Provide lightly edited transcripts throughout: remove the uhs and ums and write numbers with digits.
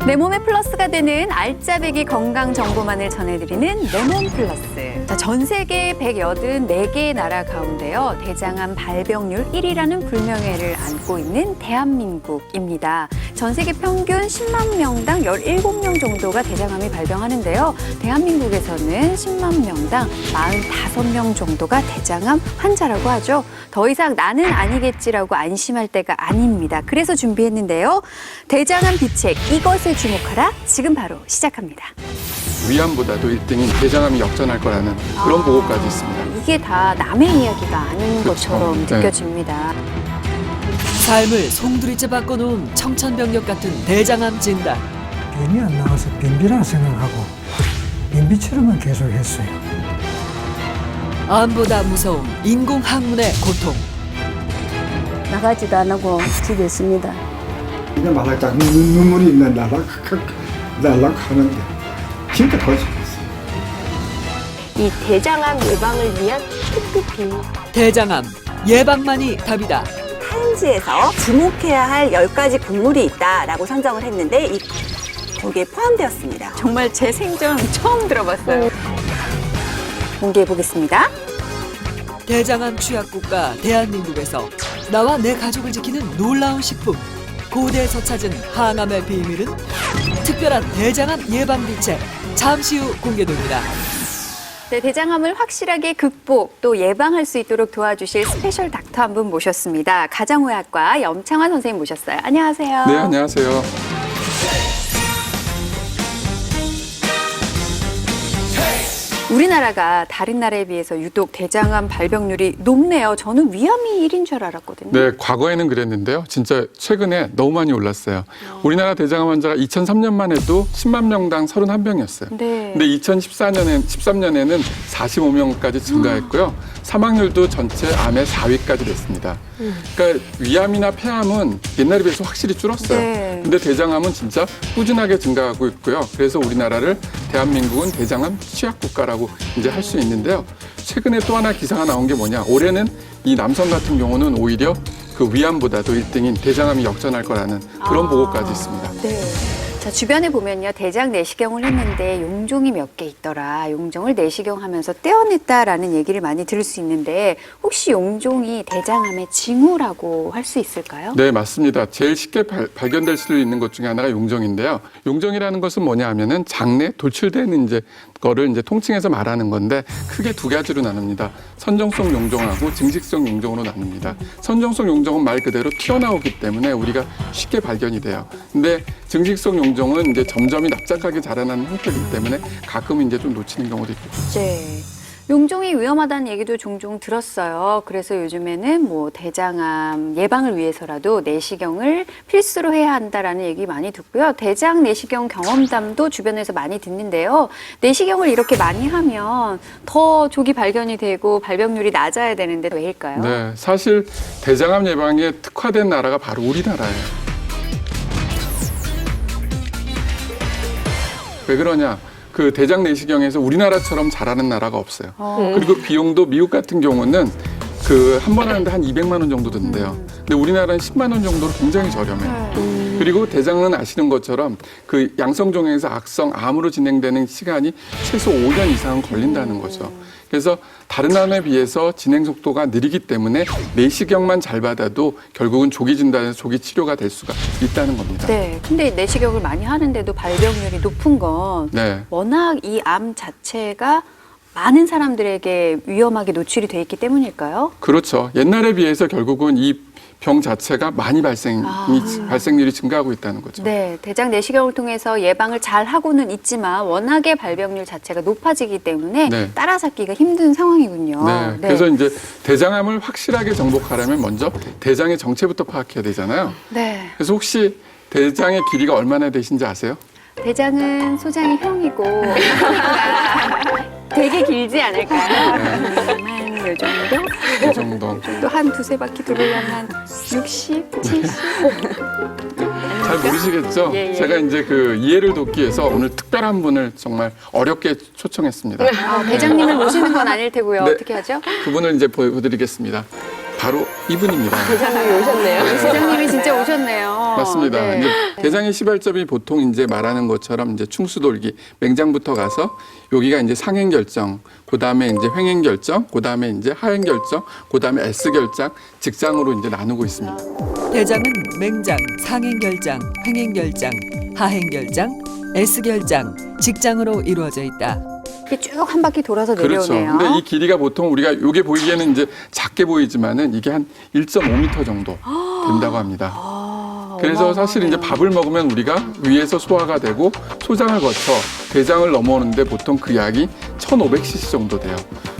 내 몸에 플러스가 되는 알짜배기 건강 정보만을 전해드리는 내 몸 플러스. 자, 전 세계 184개의 나라 가운데요. 대장암 발병률 1위라는 불명예를 안고 있는 대한민국입니다. 전 세계 평균 10만 명당 17명 정도가 대장암이 발병하는데요. 대한민국에서는 10만 명당 45명 정도가 대장암 환자라고 하죠. 더 이상 나는 아니겠지라고 안심할 때가 아닙니다. 그래서 준비했는데요. 대장암 비책, 이것에 주목하라. 지금 바로 시작합니다. 위암보다도 1등인 대장암이 역전할 거라는 그런 보고까지 있습니다. 이게 다 남의 이야기가 아닌 그렇죠. 것처럼 네. 느껴집니다. 삶을 송두리째 바꿔놓은 청천벽력 같은 대장암 진단. 변이 안 나와서 변비라 생각하고 변비처럼만 계속 했어요. 암보다 무서운 인공항문의 고통. 나가지도 안 하고 집에 있습니다. 그냥 말하자 눈물이 날락하는데 진짜 거짓말이었어요. 이 대장암 예방을 위한 특급 비밀. 대장암 예방만이 답이다. 타임지에서 주목해야 할 10가지 곡물이 있다라고 선정을 했는데 거기에 포함되었습니다. 정말 제 생전 처음 들어봤어요. 공개해 보겠습니다. 대장암 취약국가 대한민국에서 나와 내 가족을 지키는 놀라운 식품. 고대에서 찾은 항암의 비밀은 특별한 대장암 예방 비책. 잠시 후 공개됩니다. 네, 대장암을 확실하게 극복 또 예방할 수 있도록 도와주실 스페셜 닥터 한 분 모셨습니다. 가정의학과 염창환 선생님 모셨어요. 안녕하세요. 네, 안녕하세요. 우리나라가 다른 나라에 비해서 유독 대장암 발병률이 높네요. 저는 위암이 1인 줄 알았거든요. 네, 과거에는 그랬는데요. 진짜 최근에 너무 많이 올랐어요. 우리나라 대장암 환자가 2003년만 해도 10만 명당 31명이었어요. 네. 근데 2013년에는 45명까지 증가했고요. 사망률도 전체 암의 4위까지 됐습니다. 그러니까 위암이나 폐암은 옛날에 비해서 확실히 줄었어요. 네. 근데 대장암은 진짜 꾸준하게 증가하고 있고요. 그래서 우리나라를 대한민국은 대장암 취약국가라고 이제 할 수 있는데요. 최근에 또 하나 기사가 나온 게 뭐냐. 올해는 이 남성 같은 경우는 오히려 그 위암보다도 1등인 대장암이 역전할 거라는 그런 보고까지 있습니다. 네. 자, 주변에 보면요. 대장 내시경을 했는데 용종이 몇 개 있더라. 용종을 내시경하면서 떼어냈다라는 얘기를 많이 들을 수 있는데 혹시 용종이 대장암의 징후라고 할 수 있을까요? 네, 맞습니다. 제일 쉽게 발견될 수 있는 것 중에 하나가 용종인데요. 용종이라는 것은 뭐냐 하면은 장내 돌출되는 이제 거를 이제 통칭해서 말하는 건데 크게 두 가지로 나눕니다. 선정성 용종하고 증식성 용종으로 나눕니다. 선정성 용종은 말 그대로 튀어나오기 때문에 우리가 쉽게 발견이 돼요. 근데 증식성 용종은 이제 점점이 납작하게 자라나는 형태이기 때문에 가끔 이제 좀 놓치는 경우도 있겠죠. 네. 용종이 위험하다는 얘기도 종종 들었어요. 그래서 요즘에는 뭐 대장암 예방을 위해서라도 내시경을 필수로 해야 한다라는 얘기 많이 듣고요. 대장 내시경 경험담도 주변에서 많이 듣는데요. 내시경을 이렇게 많이 하면 더 조기 발견이 되고 발병률이 낮아야 되는데 왜일까요? 네, 사실 대장암 예방에 특화된 나라가 바로 우리나라예요. 왜 그러냐? 그 대장 내시경에서 우리나라처럼 잘하는 나라가 없어요. 그리고 비용도 미국 같은 경우는 그 한 번 하는데 한 200만 원 정도 든대요. 근데 우리나라는 10만 원 정도로 굉장히 저렴해요. 그리고 대장은 아시는 것처럼 그 양성종에서 악성 암으로 진행되는 시간이 최소 5년 이상은 걸린다는 거죠. 그래서 다른 암에 비해서 진행 속도가 느리기 때문에 내시경만 잘 받아도 결국은 조기 진단에서 조기 치료가 될 수가 있다는 겁니다. 네. 근데 내시경을 많이 하는데도 발병률이 높은 건 네. 워낙 이 암 자체가 많은 사람들에게 위험하게 노출이 돼 있기 때문일까요? 그렇죠. 옛날에 비해서 결국은 이 병 자체가 많이 발생률이 증가하고 있다는 거죠. 네, 대장 내시경을 통해서 예방을 잘 하고는 있지만 워낙에 발병률 자체가 높아지기 때문에 네. 따라잡기가 힘든 상황이군요. 네, 그래서 이제 대장암을 확실하게 정복하려면 먼저 대장의 정체부터 파악해야 되잖아요. 네, 그래서 혹시 대장의 길이가 얼마나 되신지 아세요? 대장은 소장이 형이고 되게 길지 않을까요? 한 요 정도? 이 정도. 정도 한 두세 바퀴 돌으려면 한 60, 70? 잘 모르시겠죠? 예, 예. 제가 이제 그 이해를 돕기 위해서 오늘 특별한 분을 정말 어렵게 초청했습니다. 대장님을 모시는 건 아닐 테고요. 네. 어떻게 하죠? 그분을 이제 보여드리겠습니다. 바로 이분입니다. 대장님이 오셨네요. 대장님이 진짜 오셨네요. 맞습니다. 네. 이제 대장의 시발점이 보통 이제 말하는 것처럼 이제 충수돌기, 맹장부터 가서 여기가 이제 상행결정, 그 다음에 이제 횡행결정, 그 다음에 이제 하행결정, 그 다음에 S결정, 직장으로 이제 나누고 있습니다. 대장은 맹장, 상행결장, 횡행결장, 하행결장, S결장, 직장으로 이루어져 있다. 이렇게 쭉 한 바퀴 돌아서 그렇죠. 내려오네요. 근데 이 길이가 보통 우리가 이게 보이기에는 이제 작게 보이지만은 이게 한 1.5m 정도 된다고 합니다. 그래서 사실 이제 밥을 먹으면 우리가 위에서 소화가 되고 소장을 거쳐 대장을 넘어오는데 보통 그 약이 1,500cc 정도 돼요.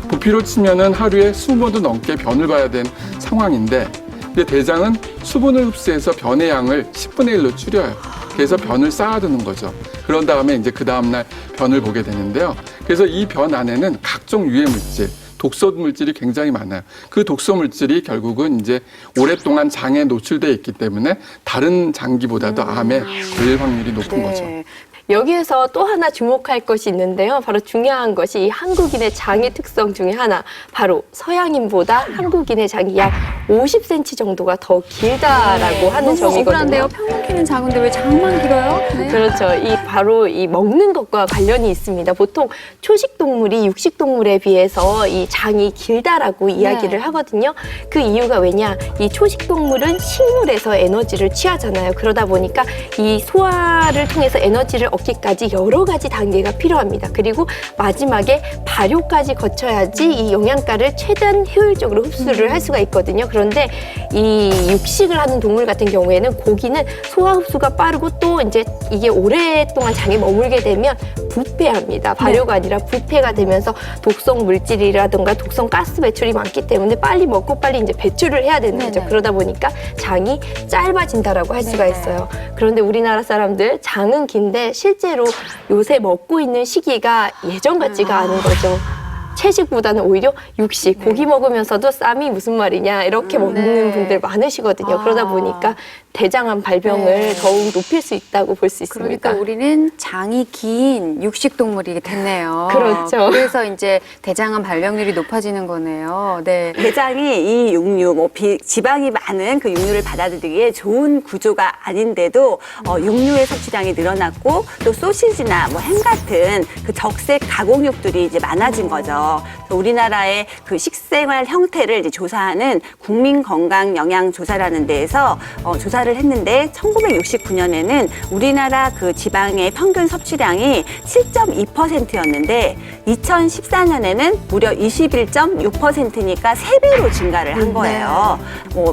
부피로 치면은 하루에 20번도 넘게 변을 봐야 되는 상황인데, 근데 대장은 수분을 흡수해서 변의 양을 10분의 1로 줄여요. 그래서 변을 쌓아두는 거죠. 그런 다음에 이제 그 다음날 변을 보게 되는데요. 그래서 이 변 안에는 각종 유해 물질, 독소 물질이 굉장히 많아요. 그 독소 물질이 결국은 이제 오랫동안 장에 노출돼 있기 때문에 다른 장기보다도 암에 걸릴 확률이 높은 거죠. 여기에서 또 하나 주목할 것이 있는데요. 바로 중요한 것이 이 한국인의 장의 특성 중에 하나, 바로 서양인보다 한국인의 장이 약 50cm 정도가 더 길다라고 하는 너무 점이거든요. 억울한데요. 평균 키는 작은데 왜 장만 길어요? 네. 그렇죠. 바로 이 먹는 것과 관련이 있습니다. 보통 초식 동물이 육식 동물에 비해서 이 장이 길다라고 이야기를 하거든요. 그 이유가 왜냐? 이 초식 동물은 식물에서 에너지를 취하잖아요. 그러다 보니까 이 소화를 통해서 에너지를 얻기까지 여러 가지 단계가 필요합니다. 그리고 마지막에 발효까지 거쳐야지 이 영양가를 최대한 효율적으로 흡수를 할 수가 있거든요. 그런데 이 육식을 하는 동물 같은 경우에는 고기는 소화 흡수가 빠르고 또 이제 이게 오랫동안 장에 머물게 되면 부패합니다. 발효가 아니라 부패가 되면서 독성 물질이라든가 독성 가스 배출이 많기 때문에 빨리 먹고 빨리 이제 배출을 해야 되는 거죠. 그러다 보니까 장이 짧아진다라고 할 수가 있어요. 그런데 우리나라 사람들 장은 긴데 실제로 요새 먹고 있는 시기가 예전 같지가 않은 거죠. 채식보다는 오히려 육식, 고기 먹으면서도 쌈이 무슨 말이냐 이렇게 먹는 분들 많으시거든요. 그러다 보니까 대장암 발병을 더욱 높일 수 있다고 볼 수 있습니다. 그러니까 우리는 장이 긴 육식 동물이 됐네요. 그렇죠. 그래서 이제 대장암 발병률이 높아지는 거네요. 네. 대장이 이 육류, 지방이 많은 그 육류를 받아들이기에 좋은 구조가 아닌데도 육류의 섭취량이 늘어났고 또 소시지나 햄 같은 그 적색 가공육들이 이제 많아진 거죠. 우리나라의 그 식생활 형태를 이제 조사하는 국민건강영양조사라는 데에서 조사를 했는데 1969년에는 우리나라 그 지방의 평균 섭취량이 7.2%였는데 2014년에는 무려 21.6%니까 3배로 증가를 한 거예요.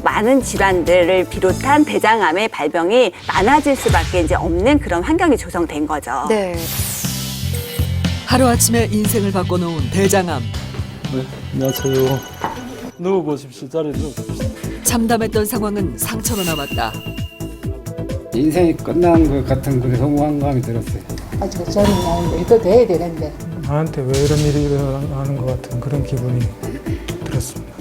많은 질환들을 비롯한 대장암의 발병이 많아질 수밖에 이제 없는 그런 환경이 조성된 거죠. 네. 하루아침에 인생을 바꿔놓은 대장암. 네, 안녕하세요. 누워보십시오. 자리에 누워보십시오. 참담했던 상황은 상처로 남았다. 인생이 끝난 것 같은 그런 허무함이 들었어요. 아직 저는 일도 돼야 되는데. 나한테 왜 이런 일이 일어나는 것 같은 그런 기분이 들었습니다.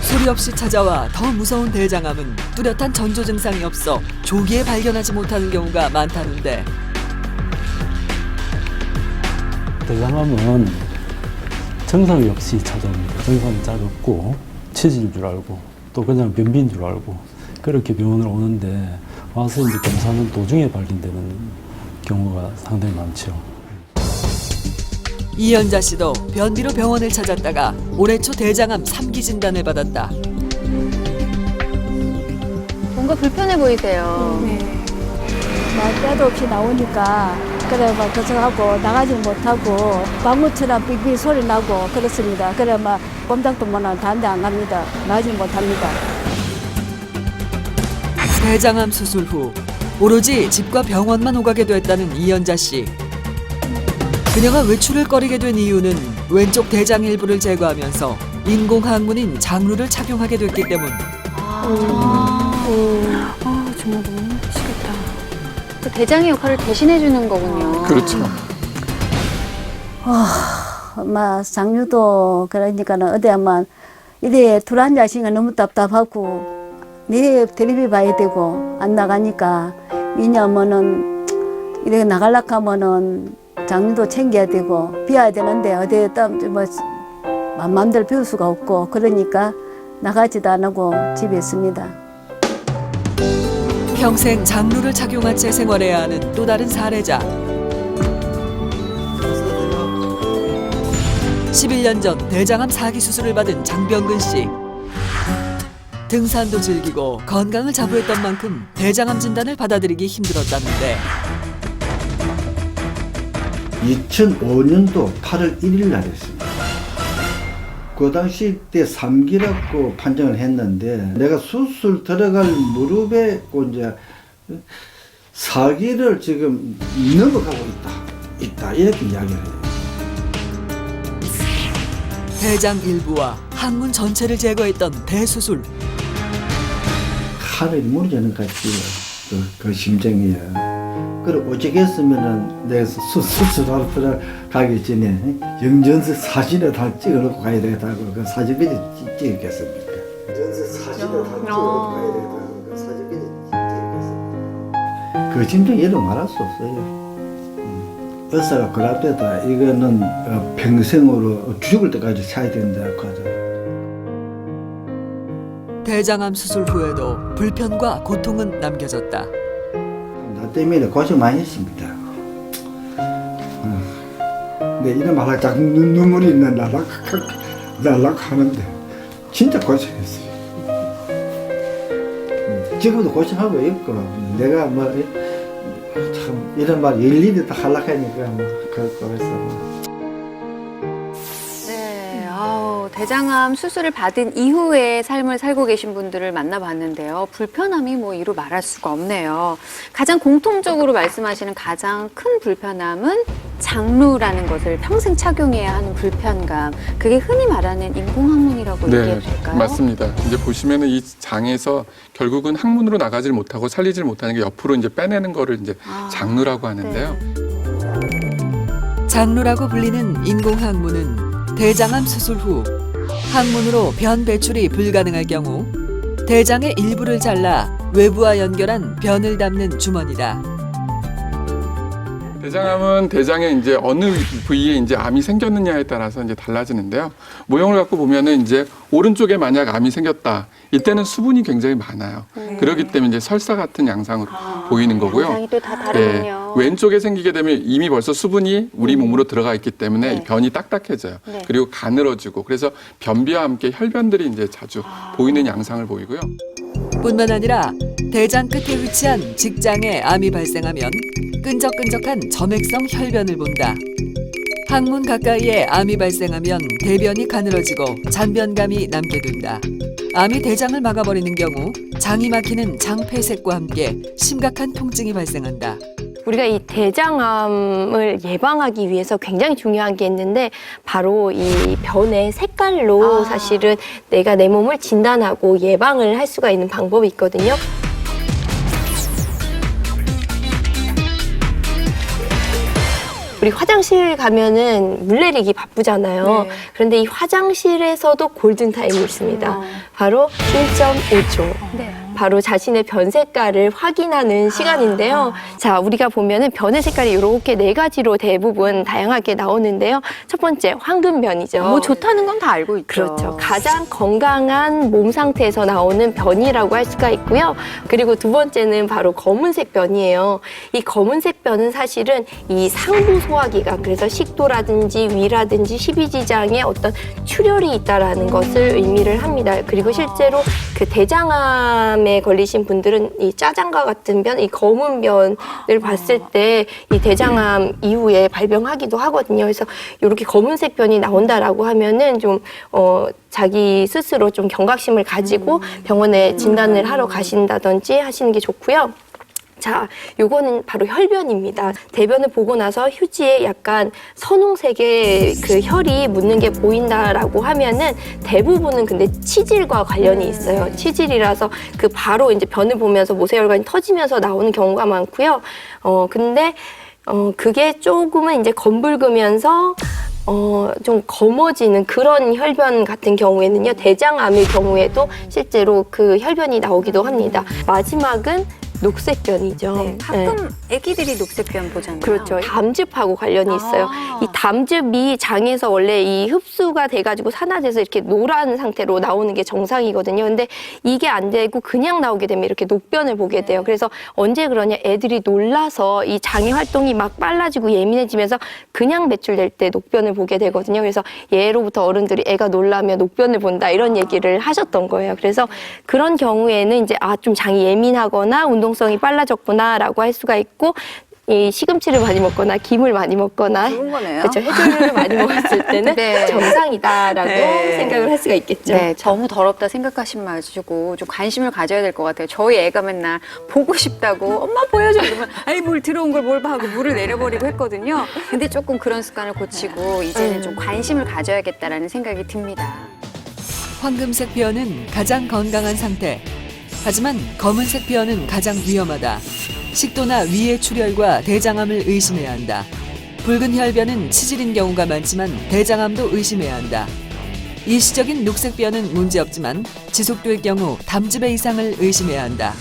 소리 없이 찾아와 더 무서운 대장암은 뚜렷한 전조 증상이 없어 조기에 발견하지 못하는 경우가 많다는데, 대장암은 증상이 없이 찾아옵니다. 증상이 잘 없고 치질인 줄 알고 또 그냥 변비인 줄 알고 그렇게 병원을 오는데 와서 이제 검사는 도중에 발견되는 경우가 상당히 많죠. 이연자 씨도 변비로 병원을 찾았다가 올해 초 대장암 3기 진단을 받았다. 뭔가 불편해 보이세요. 때도 없이 나오니까 그래 막 걱정하고 나가지 못하고 방울처럼 삑삑 소리 나고 그렇습니다. 그래 막 꼼짝도 못하고 다른 데 안 갑니다. 나가지 못합니다. 대장암 수술 후 오로지 집과 병원만 오가게 됐다는 이연자 씨. 그녀가 외출을 꺼리게 된 이유는 왼쪽 대장 일부를 제거하면서 인공항문인 장루를 착용하게 됐기 때문. 정말 너무 힘드시겠다. 그 대장의 역할을 대신해 주는 거군요. 그렇죠. 막 장류도 그러니까는 어디 한번 이래 둘 앉아 있으니까 너무 답답하고 내 텔레비 봐야 되고 안 나가니까 왜냐면은 이렇게 나가려고 하면은 장류도 챙겨야 되고 비워야 되는데 어디 뭐 마음대로 배울 수가 없고 그러니까 나가지도 안 하고 집에 있습니다. 평생 장루를 착용한 채 생활해야 하는 또 다른 사례자. 11년 전 대장암 4기 수술을 받은 장병근 씨. 등산도 즐기고 건강을 자부했던 만큼 대장암 진단을 받아들이기 힘들었다는데 2005년도 8월 1일 날이었습니다. 그 당시 때 3기라고 판정을 했는데 내가 수술 들어갈 무릎에 이제 4기를 지금 넘어가고 있다 이렇게 이야기를 해요. 대장 일부와 항문 전체를 제거했던 대수술. 하늘이 무너지는 것 같아요. 그 심정이에요. 그리고 오직했으면은 내가 수술하러 들어가기 전에 영전서 사진을 다 찍어놓고 가야 되겠다고 그 사진까지 찍었겠습니까? 영전서 사진을 다 찍어놓고 가야 되겠다고 그 사진까지 찍었겠습니까? 그 심정 이루 말할 수 없어요. 의사가 그럴때다 이거는 평생으로 죽을 때까지 살아야 된다고 하더라고요. 대장암 수술 후에도 불편과 고통은 남겨졌다. 나 때문에 고생 많이 했습니다. 근데 이런 말할 때 눈물이 날락하는데 진짜 고생했어요. 지금도 고생하고 있고 내가 참 이런 말 일일이 다 하려고 하니까 그렇고 해서 네, 대장암 수술을 받은 이후에 삶을 살고 계신 분들을 만나봤는데요. 불편함이 이루 말할 수가 없네요. 가장 공통적으로 말씀하시는 가장 큰 불편함은 장루라는 것을 평생 착용해야 하는 불편감. 그게 흔히 말하는 인공항문이라고 얘기해도 될까요? 맞습니다. 이제 보시면은 이 장에서 결국은 항문으로 나가질 못하고 살리질 못하는 게 옆으로 이제 빼내는 거를 이제 장루라고 하는데요. 장루라고 불리는 인공항문은 대장암 수술 후 항문으로 변 배출이 불가능할 경우 대장의 일부를 잘라 외부와 연결한 변을 담는 주머니다. 대장암은 대장에 이제 어느 부위에 이제 암이 생겼느냐에 따라서 이제 달라지는데요. 모형을 갖고 보면은 이제 오른쪽에 만약 암이 생겼다. 이때는 수분이 굉장히 많아요. 그렇기 때문에 이제 설사 같은 양상으로 보이는 거고요. 양상이 또 다 다르군요. 왼쪽에 생기게 되면 이미 벌써 수분이 우리 몸으로 들어가 있기 때문에 변이 딱딱해져요. 그리고 가늘어지고 그래서 변비와 함께 혈변들이 이제 자주 보이는 양상을 보이고요. 뿐만 아니라 대장 끝에 위치한 직장에 암이 발생하면 끈적끈적한 점액성 혈변을 본다. 항문 가까이에 암이 발생하면 대변이 가늘어지고 잔변감이 남게 된다. 암이 대장을 막아버리는 경우 장이 막히는 장폐색과 함께 심각한 통증이 발생한다. 우리가 이 대장암을 예방하기 위해서 굉장히 중요한 게 있는데 바로 이 변의 색깔로 사실은 내가 내 몸을 진단하고 예방을 할 수가 있는 방법이 있거든요. 우리 화장실 가면은 물 내리기 바쁘잖아요. 그런데 이 화장실에서도 골든타임이 있습니다. 바로 1.5초. 바로 자신의 변 색깔을 확인하는 시간인데요. 자, 우리가 보면은 변의 색깔이 이렇게 4가지로 대부분 다양하게 나오는데요. 첫 번째, 황금변이죠. 좋다는 건 다 알고 있죠. 그렇죠. 가장 건강한 몸 상태에서 나오는 변이라고 할 수가 있고요. 그리고 두 번째는 바로 검은색 변이에요. 이 검은색 변은 사실은 이 상부 소화기관, 그래서 식도라든지 위라든지 십이지장에 어떤 출혈이 있다라는 것을 의미를 합니다. 그리고 실제로 그 대장암 에 걸리신 분들은 이 짜장과 같은 변, 이 검은 변을 봤을 때 이 대장암 이후에 발병하기도 하거든요. 그래서 이렇게 검은색 변이 나온다라고 하면은 좀 자기 스스로 좀 경각심을 가지고 병원에 진단을 하러 가신다든지 하시는 게 좋고요. 자, 요거는 바로 혈변입니다. 대변을 보고 나서 휴지에 약간 선홍색의 그 혈이 묻는 게 보인다라고 하면은 대부분은 근데 치질과 관련이 있어요. 치질이라서 그 바로 이제 변을 보면서 모세혈관이 터지면서 나오는 경우가 많고요. 근데 그게 조금은 이제 검붉으면서 좀 검어지는 그런 혈변 같은 경우에는요, 대장암의 경우에도 실제로 그 혈변이 나오기도 합니다. 마지막은 녹색변이죠. 네, 가끔 아기들이 녹색변 보잖아요. 그렇죠. 담즙하고 관련이 있어요. 아. 이 담즙이 장에서 원래 이 흡수가 돼가지고 산화돼서 이렇게 노란 상태로 나오는 게 정상이거든요. 근데 이게 안 되고 그냥 나오게 되면 이렇게 녹변을 보게 돼요. 그래서 언제 그러냐? 애들이 놀라서 이 장의 활동이 막 빨라지고 예민해지면서 그냥 배출될 때 녹변을 보게 되거든요. 그래서 예로부터 어른들이 애가 놀라면 녹변을 본다 이런 얘기를 하셨던 거예요. 그래서 그런 경우에는 이제 좀 장이 예민하거나 운동성이 빨라졌구나라고 할 수가 있고, 이 시금치를 많이 먹거나 김을 많이 먹거나 좋은 거네요. 그렇죠. 해조류를 많이 먹었을 때는 네. 정상이다라고 네. 생각을 할 수가 있겠죠. 네, 너무 더럽다 생각하시지 마시고 좀 관심을 가져야 될 것 같아요. 저희 애가 맨날 보고 싶다고 엄마 보여줘 이러면 아니 뭘 들어온 걸 뭘 봐 하고 물을 내려버리고 했거든요. 근데 조금 그런 습관을 고치고 이제는 좀 관심을 가져야겠다라는 생각이 듭니다. 황금색 뼈는 가장 건강한 상태. 하지만 검은색 뼈는 가장 위험하다. 식도나 위의 출혈과 대장암을 의심해야 한다. 붉은 혈변은 치질인 경우가 많지만 대장암도 의심해야 한다. 일시적인 녹색 뼈는 문제없지만 지속될 경우 담즙의 이상을 의심해야 한다.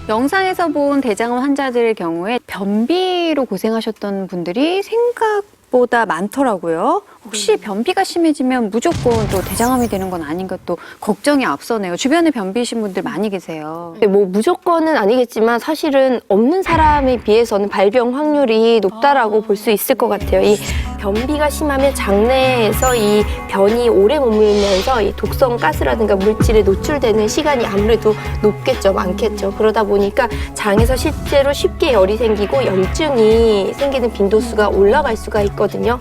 영상에서 본 대장암 환자들의 경우에 변비로 고생하셨던 분들이 생각보다 많더라고요. 혹시 변비가 심해지면 무조건 또 대장암이 되는 건 아닌가 또 걱정이 앞서네요. 주변에 변비이신 분들 많이 계세요. 뭐 무조건은 아니겠지만 사실은 없는 사람에 비해서는 발병 확률이 높다라고 볼 수 있을 것 같아요. 이 변비가 심하면 장내에서 이 변이 오래 머물면서 이 독성 가스라든가 물질에 노출되는 시간이 아무래도 높겠죠, 많겠죠. 그러다 보니까 장에서 실제로 쉽게 열이 생기고 염증이 생기는 빈도수가 올라갈 수가 있거든요.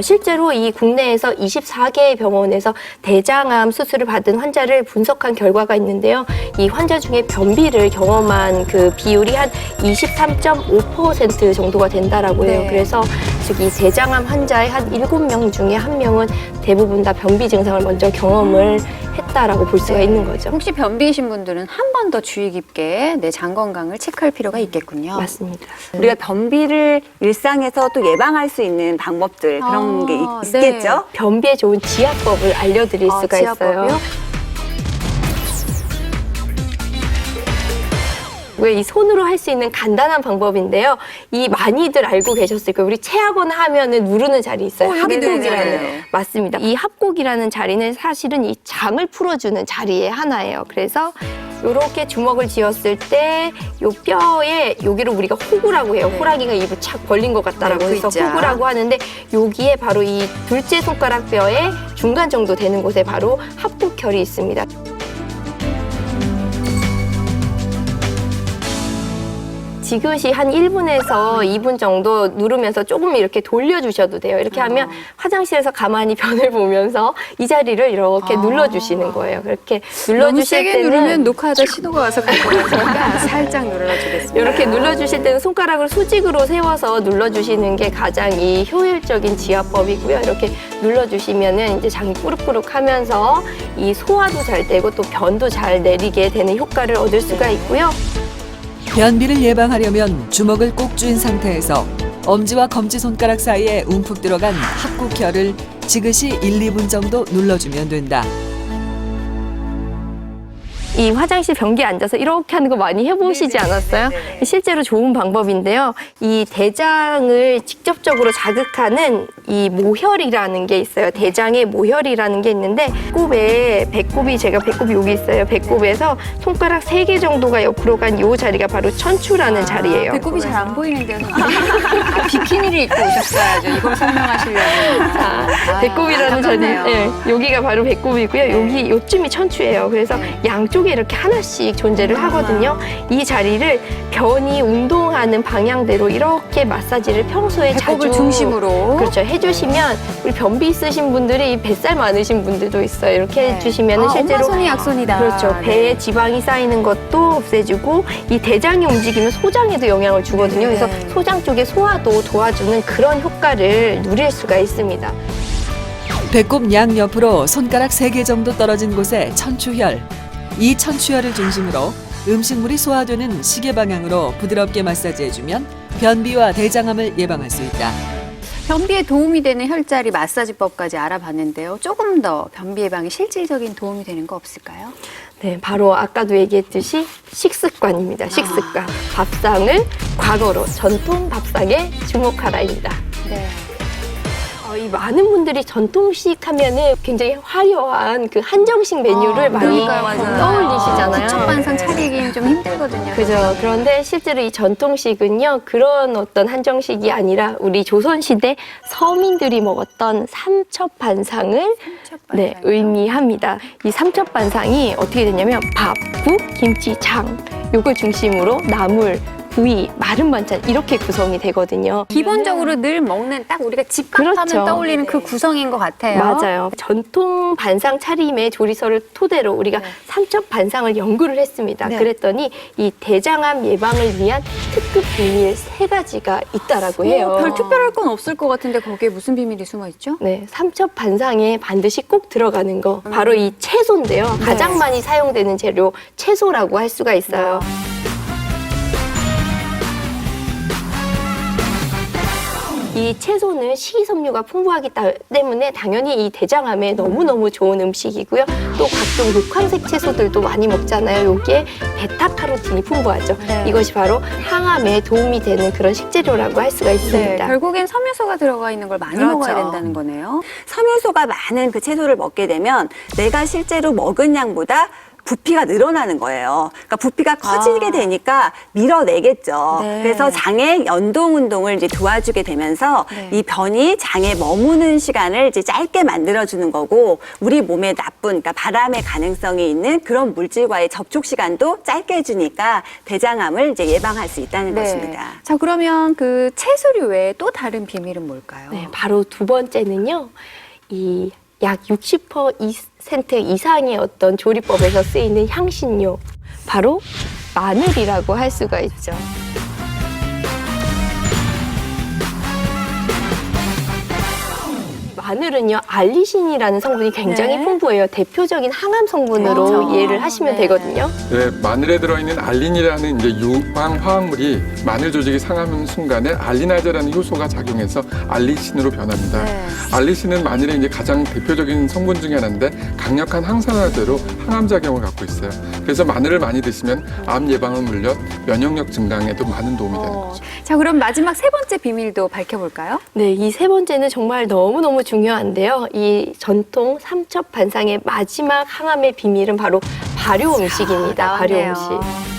실제로 이 국내에서 24개의 병원에서 대장암 수술을 받은 환자를 분석한 결과가 있는데요. 이 환자 중에 변비를 경험한 그 비율이 한 23.5% 정도가 된다라고 해요. 네. 그래서 즉 이 대장암 환자의 한 7명 중에 1명은 대부분 다 변비 증상을 먼저 경험을 했다라고 볼 수가 있는 거죠. 혹시 변비이신 분들은 한 번 더 주의 깊게 내 장 건강을 체크할 필요가 있겠군요. 맞습니다. 우리가 변비를 일상에서 또 예방할 수 있는 방법들 그런 게 있겠죠? 변비에 좋은 지압법을 알려드릴 수가 지압법이요? 있어요. 왜 이 손으로 할 수 있는 간단한 방법인데요. 이 많이들 알고 계셨을 거예요. 우리 체하거나 하면은 누르는 자리 있어요. 여기 합곡이라는. 누르잖아요. 맞습니다. 이 합곡이라는 자리는 사실은 이 장을 풀어주는 자리의 하나예요. 그래서 이렇게 주먹을 쥐었을 때 요 뼈에 여기를 우리가 호구라고 해요. 호랑이가 입을 착 벌린 것 같다라고 네, 해서 V자. 호구라고 하는데 여기에 바로 이 둘째 손가락 뼈의 중간 정도 되는 곳에 바로 합곡혈이 있습니다. 지그시 한 1분에서 2분 정도 누르면서 조금 이렇게 돌려주셔도 돼요. 이렇게 하면 화장실에서 가만히 변을 보면서 이 자리를 이렇게 눌러주시는 거예요. 그렇게 너무 눌러주실 세게 때는 누르면 녹화하다 신호가 와서 갈 거니까 살짝 눌러주겠습니다. 이렇게 눌러주실 때는 손가락을 수직으로 세워서 눌러주시는 게 가장 이 효율적인 지압법이고요. 이렇게 눌러주시면은 이제 장이 꾸룩꾸룩하면서 이 소화도 잘 되고 또 변도 잘 내리게 되는 효과를 얻을 수가 있고요. 변비를 예방하려면 주먹을 꼭 쥔 상태에서 엄지와 검지손가락 사이에 움푹 들어간 합곡혈을 지그시 1, 2분 정도 눌러주면 된다. 이 화장실 변기에 앉아서 이렇게 하는 거 많이 해보시지 않았어요? 실제로 좋은 방법인데요. 이 대장을 직접적으로 자극하는 이 모혈이라는 게 있어요. 대장의 모혈이라는 게 있는데 배꼽이 제가 배꼽이 여기 있어요. 배꼽에서 손가락 3개 정도가 옆으로 간 이 자리가 바로 천추라는 자리예요. 배꼽이 잘 안 보이는데요. 비키니를 입고 오셨어야죠. 이걸 설명하시려면. 자, 배꼽이라는 자리, 네, 여기가 바로 배꼽이고요. 여기 요쯤이 천추예요. 그래서 양쪽에 이렇게 하나씩 존재를 하거든요. 이 자리를 변이 운동하는 방향대로 이렇게 마사지를 평소에 배꼽을 자주 중심으로. 그렇죠. 해주시면 우리 변비 있으신 분들이 뱃살 많으신 분들도 있어요. 이렇게 해주시면 실제로 엄마 손이 약손이다. 그렇죠. 배에 지방이 쌓이는 것도 없애주고 이 대장이 움직이면 소장에도 영향을 주거든요. 그래서 소장 쪽의 소화도 도와주는 그런 효과를 누릴 수가 있습니다. 배꼽 양옆으로 손가락 3개 정도 떨어진 곳에 천추혈. 이 천추혈을 중심으로 음식물이 소화되는 시계 방향으로 부드럽게 마사지해주면 변비와 대장암을 예방할 수 있다. 변비에 도움이 되는 혈자리 마사지법까지 알아봤는데요. 조금 더 변비 예방에 실질적인 도움이 되는 거 없을까요? 네, 바로 아까도 얘기했듯이 식습관입니다. 식습관. 밥상을 과거로 전통 밥상에 주목하라입니다. 네. 이 많은 분들이 전통식 하면은 굉장히 화려한 그 한정식 메뉴를 많이 떠올리시잖아요. 첫 반상 차리기는 좀 힘들거든요. 그죠. 그런데 실제로 이 전통식은요, 그런 어떤 한정식이 아니라 우리 조선시대 서민들이 먹었던 삼첩반상을 네, 의미합니다. 이 삼첩반상이 어떻게 되냐면 밥, 국, 김치, 장 요걸 중심으로 나물, 구이, 마른 반찬 이렇게 구성이 되거든요. 기본적으로 늘 먹는 딱 우리가 집밥하면 그렇죠. 떠올리는 그 구성인 것 같아요. 맞아요. 전통 반상 차림의 조리서를 토대로 우리가 삼첩 반상을 연구를 했습니다. 네. 그랬더니 이 대장암 예방을 위한 특급 비밀 3가지가 있다라고 해요. 별 특별할 건 없을 것 같은데 거기에 무슨 비밀이 숨어 있죠? 네, 삼첩 반상에 반드시 꼭 들어가는 거 바로 이 채소인데요. 가장 많이 사용되는 재료 채소라고 할 수가 있어요. 이 채소는 식이섬유가 풍부하기 때문에 당연히 이 대장암에 너무너무 좋은 음식이고요. 또 각종 녹황색 채소들도 많이 먹잖아요. 여기에 베타카로틴이 풍부하죠. 네. 이것이 바로 항암에 도움이 되는 그런 식재료라고 할 수가 있습니다. 결국엔 섬유소가 들어가 있는 걸 많이 그렇죠. 먹어야 된다는 거네요. 섬유소가 많은 그 채소를 먹게 되면 내가 실제로 먹은 양보다 부피가 늘어나는 거예요. 그러니까 부피가 커지게 되니까 밀어내겠죠. 네. 그래서 장의 연동 운동을 이제 도와주게 되면서 이 변이 장에 머무는 시간을 이제 짧게 만들어주는 거고 우리 몸에 나쁜, 그러니까 발암의 가능성이 있는 그런 물질과의 접촉 시간도 짧게 해주니까 대장암을 이제 예방할 수 있다는 것입니다. 자, 그러면 그 채소류 외에 또 다른 비밀은 뭘까요? 네, 바로 두 번째는요. 이 약 60% 이상의 어떤 조리법에서 쓰이는 향신료, 바로 마늘이라고 할 수가 있죠. 마늘은요, 알리신이라는 성분이 굉장히 풍부해요. 대표적인 항암 성분으로 이해를 하시면 되거든요. 네, 마늘에 들어있는 알린이라는 이제 유황 화학물이 마늘 조직이 상하는 순간에 알리나제라는 효소가 작용해서 알리신으로 변합니다. 알리신은 마늘의 이제 가장 대표적인 성분 중에 하나인데 강력한 항산화제로 항암 작용을 갖고 있어요. 그래서 마늘을 많이 드시면 암 예방은 물론 면역력 증강에도 많은 도움이 되는 거죠. 자, 그럼 마지막 세 번째 비밀도 밝혀볼까요? 네, 이 세 번째는 정말 너무너무 중요한데요. 이 전통 삼첩 반상의 마지막 항암의 비밀은 바로 발효 음식입니다. 발효 음식.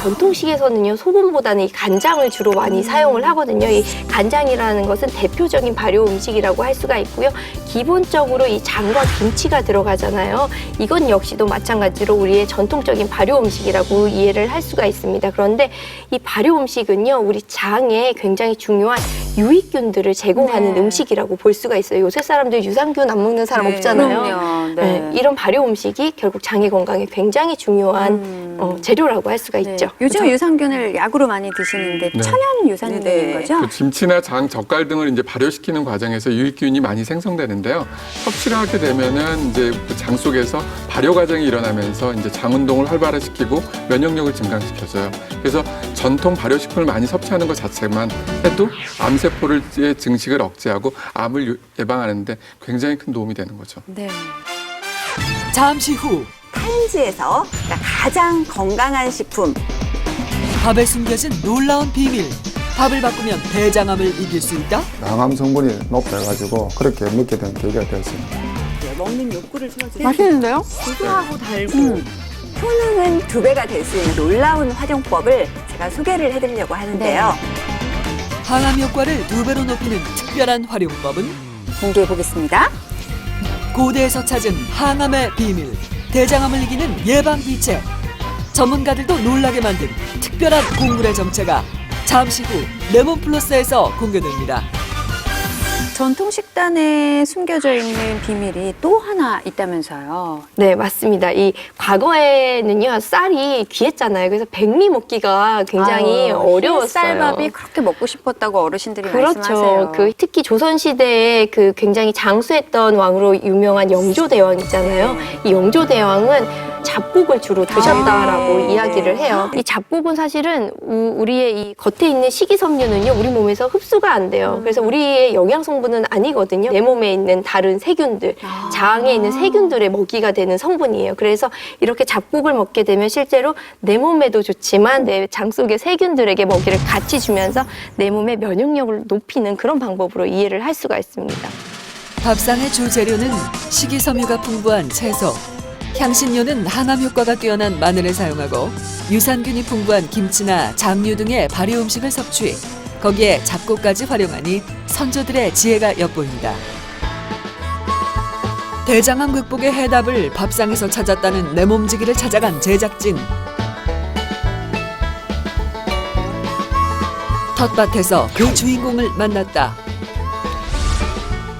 전통식에서는요, 소금보다는 이 간장을 주로 많이 사용을 하거든요. 이 간장이라는 것은 대표적인 발효 음식이라고 할 수가 있고요. 기본적으로 이 장과 김치가 들어가잖아요. 이건 역시도 마찬가지로 우리의 전통적인 발효 음식이라고 이해를 할 수가 있습니다. 그런데 이 발효 음식은요, 우리 장에 굉장히 중요한 유익균들을 제공하는 음식이라고 볼 수가 있어요. 요새 사람들 유산균 안 먹는 사람 없잖아요. 그럼요. 네, 이런 발효 음식이 결국 장의 건강에 굉장히 중요한 재료라고 할 수가 있죠. 요즘 유산균을 약으로 많이 드시는데 천연 유산균인 거죠? 그 김치나 장, 젓갈 등을 이제 발효시키는 과정에서 유익균이 많이 생성되는데요. 섭취를 하게 되면은 이제 그 장 속에서 발효 과정이 일어나면서 이제 장 운동을 활발화시키고 면역력을 증강시켜줘요. 그래서 전통 발효식품을 많이 섭취하는 것 자체만 해도 암세포의 증식을 억제하고 암을 예방하는데 굉장히 큰 도움이 되는 거죠. 네. 잠시 후 타임즈에서 가장 건강한 식품 밥에 숨겨진 놀라운 비밀. 밥을 바꾸면 대장암을 이길 수 있다? 항암 성분이 높아가지고 그렇게 먹게 된 계기가 되었습니다. 먹는 욕구를 채워주는 맛있는데요? 고소하고 달고 효능은 2배가 될 수 있는 놀라운 활용법을 제가 소개를 해드리려고 하는데요. 항암 효과를 2배로 높이는 특별한 활용법은 공개해 보겠습니다. 고대에서 찾은 항암의 비밀. 대장암을 이기는 예방비책. 전문가들도 놀라게 만든 특별한 공물의 정체가 잠시 후 레몬플러스에서 공개됩니다. 전통 식단에 숨겨져 있는 비밀이 또 하나 있다면서요. 네, 맞습니다. 이 과거에는요, 쌀이 귀했잖아요. 그래서 백미 먹기가 굉장히 어려웠어요. 쌀밥이 그렇게 먹고 싶었다고 어르신들이 그렇죠. 말씀하세요. 특히 조선시대에 굉장히 장수했던 왕으로 유명한 영조대왕 있잖아요. 이 영조대왕은 잡곡을 주로 드셨다라고 이야기를 해요. 이 잡곡은 사실은 우리의 이 겉에 있는 식이섬유는요, 우리 몸에서 흡수가 안 돼요. 그래서 우리의 영양 성분은 아니거든요. 내 몸에 있는 다른 세균들, 장에 있는 세균들의 먹이가 되는 성분이에요. 그래서 이렇게 잡곡을 먹게 되면 실제로 내 몸에도 좋지만 내 장 속의 세균들에게 먹이를 같이 주면서 내 몸의 면역력을 높이는 그런 방법으로 이해를 할 수가 있습니다. 밥상의 주 재료는 식이섬유가 풍부한 채소, 향신료는 항암 효과가 뛰어난 마늘을 사용하고 유산균이 풍부한 김치나 장류 등의 발효 음식을 섭취, 거기에 잡곡까지 활용하니 선조들의 지혜가 엿보인다. 대장암 극복의 해답을 밥상에서 찾았다는 내 몸지기를 찾아간 제작진. 텃밭에서 그 주인공을 만났다.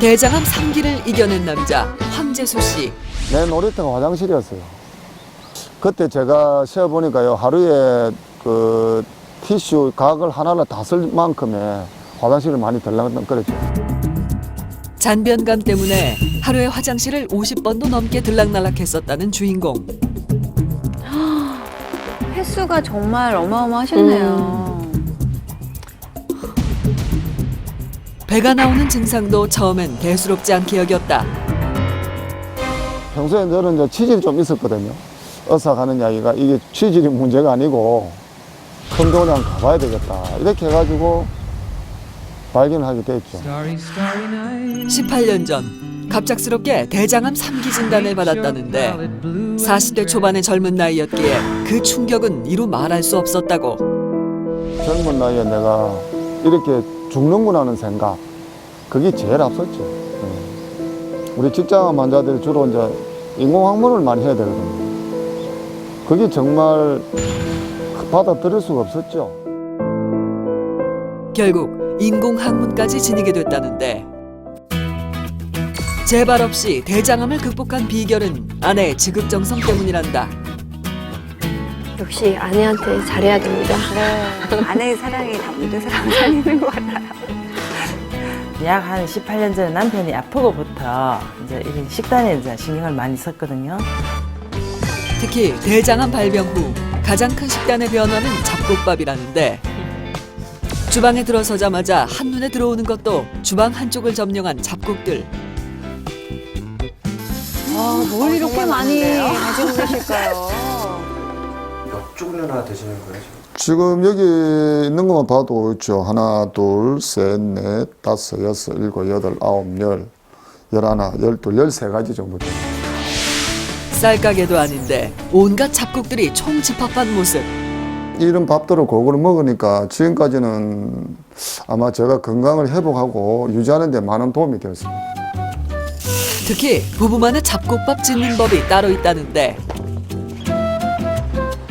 대장암 3기를 이겨낸 남자 황재수 씨. 내 놀이터가 화장실이었어요. 그때 제가 세어보니까요, 하루에 그 티슈 각을 하나를 다 쓸 만큼의 화장실을 많이 들락거렸죠. 잔변감 때문에 하루에 화장실을 50번도 넘게 들락날락했었다는 주인공. 횟수가 정말 어마어마하셨네요. 배가 나오는 증상도 처음엔 대수롭지 않게 여겼다. 평소에 저는 이제 치질이 좀 있었거든요. 의사 가는 이야기가 이게 치질이 문제가 아니고 큰 병원에 한번 가봐야 되겠다. 이렇게 해가지고 발견을 하게 됐죠. 18년 전 갑작스럽게 대장암 3기 진단을 받았다는데 40대 초반의 젊은 나이였기에 그 충격은 이루 말할 수 없었다고. 젊은 나이에 내가 이렇게 죽는구나 하는 생각, 그게 제일 앞섰죠. 우리 직장암 환자들이 주로 이제 인공항문을 많이 해야 되거든요. 그게 정말 받아들일 수가 없었죠. 결국 인공항문까지 지니게 됐다는데 재발 없이 대장암을 극복한 비결은 아내의 지극정성 때문이란다. 역시 아내한테 잘해야 됩니다. 아내의 사랑이 다 모든 사람을 살리는 것 같아요. 약 한 18년 전에 남편이 아프고부터 이제 이 식단에 이제 신경을 많이 썼거든요. 특히 대장암 발병 후 가장 큰 식단의 변화는 잡곡밥이라는데 주방에 들어서자마자 한눈에 들어오는 것도 주방 한쪽을 점령한 잡곡들. 뭘 이렇게 많이 가지고 계실까요? 몇 종류나 되시는 거예요? 지금 여기 있는 것만 봐도 있죠. 하나, 둘, 셋, 넷, 다섯, 여섯, 일곱, 여덟, 아홉, 열, 열하나, 열둘, 13가지 정도 돼요. 쌀가게도 아닌데 온갖 잡곡들이 총집합한 모습. 이런 밥들을 골고루 먹으니까 지금까지는 아마 제가 건강을 회복하고 유지하는 데 많은 도움이 되었습니다. 특히 부부만의 잡곡밥 짓는 법이 따로 있다는데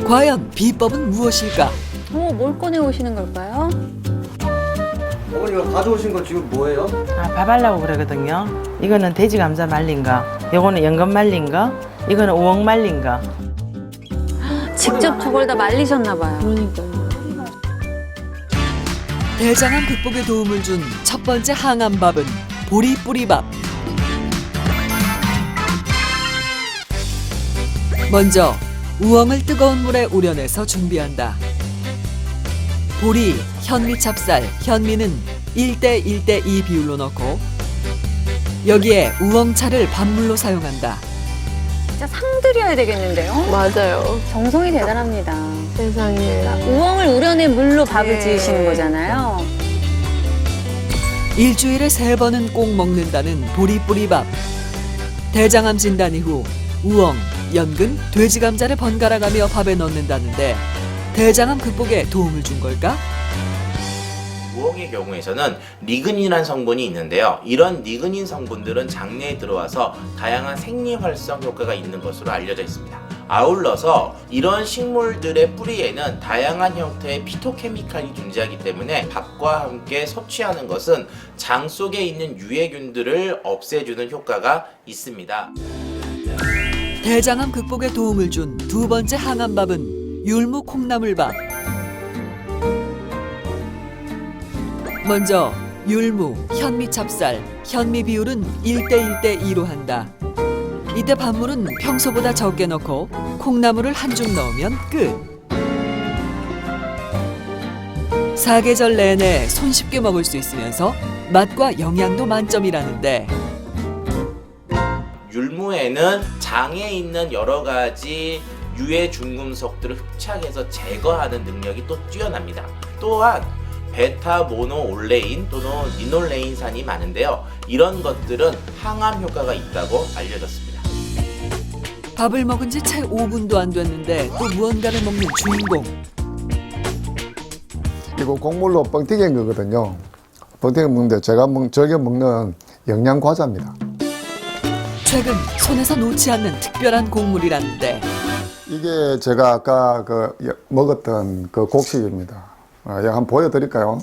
과연 비법은 무엇일까? 뭘 꺼내 오시는 걸까요? 어머니가 가져오신 거 지금 뭐예요? 밥 하려고 그러거든요. 이거는 돼지 감자 말린 거, 요거는 연근 말린 거, 이거는 우엉 말린 거. 직접 저걸 다 말리셨나 봐요. 그러니까요. 대장암 극복에 도움을 준 첫 번째 항암밥은 보리뿌리밥. 먼저 우엉을 뜨거운 물에 우려내서 준비한다. 보리, 현미 찹쌀, 현미는 1대 1대 2 비율로 넣고 여기에 우엉차를 밥물로 사용한다. 진짜 상들여야 되겠는데요? 맞아요. 정성이 대단합니다. 세상에. 우엉을 우려낸 물로 밥을 네. 지으시는 거잖아요. 일주일에 3번은 꼭 먹는다는 보리뿌리밥. 대장암 진단 이후 우엉, 연근, 돼지 감자를 번갈아 가며 밥에 넣는다는데 대장암 극복에 도움을 준 걸까? 우엉의 경우에서는 리그닌이라는 성분이 있는데요. 이런 리그닌 성분들은 장내에 들어와서 다양한 생리 활성 효과가 있는 것으로 알려져 있습니다. 아울러서 이런 식물들의 뿌리에는 다양한 형태의 피토케미칼이 존재하기 때문에 밥과 함께 섭취하는 것은 장 속에 있는 유해균들을 없애주는 효과가 있습니다. 대장암 극복에 도움을 준 두 번째 항암밥은 율무 콩나물밥. 먼저 율무, 현미 찹쌀, 현미 비율은 1대 1대 2로 한다. 이때 밥물은 평소보다 적게 넣고 콩나물을 한 줌 넣으면 끝. 사계절 내내 손쉽게 먹을 수 있으면서 맛과 영양도 만점이라는데 율무에는 장에 있는 여러 가지 유해 중금속들을 흡착해서 제거하는 능력이 또 뛰어납니다. 또한 베타 모노올레인 또는 리놀레인산이 많은데요. 이런 것들은 항암 효과가 있다고 알려졌습니다. 밥을 먹은 지 채 5분도 안 됐는데 또 무언가를 먹는 주인공. 이거 곡물로 뻥튀기인 거거든요. 뻥튀기 먹는데 제가 즐겨 먹는 영양 과자입니다. 최근 손에서 놓지 않는 특별한 곡물이라는데 이게 제가 아까 먹었던 그 곡식입니다. 한번 보여드릴까요?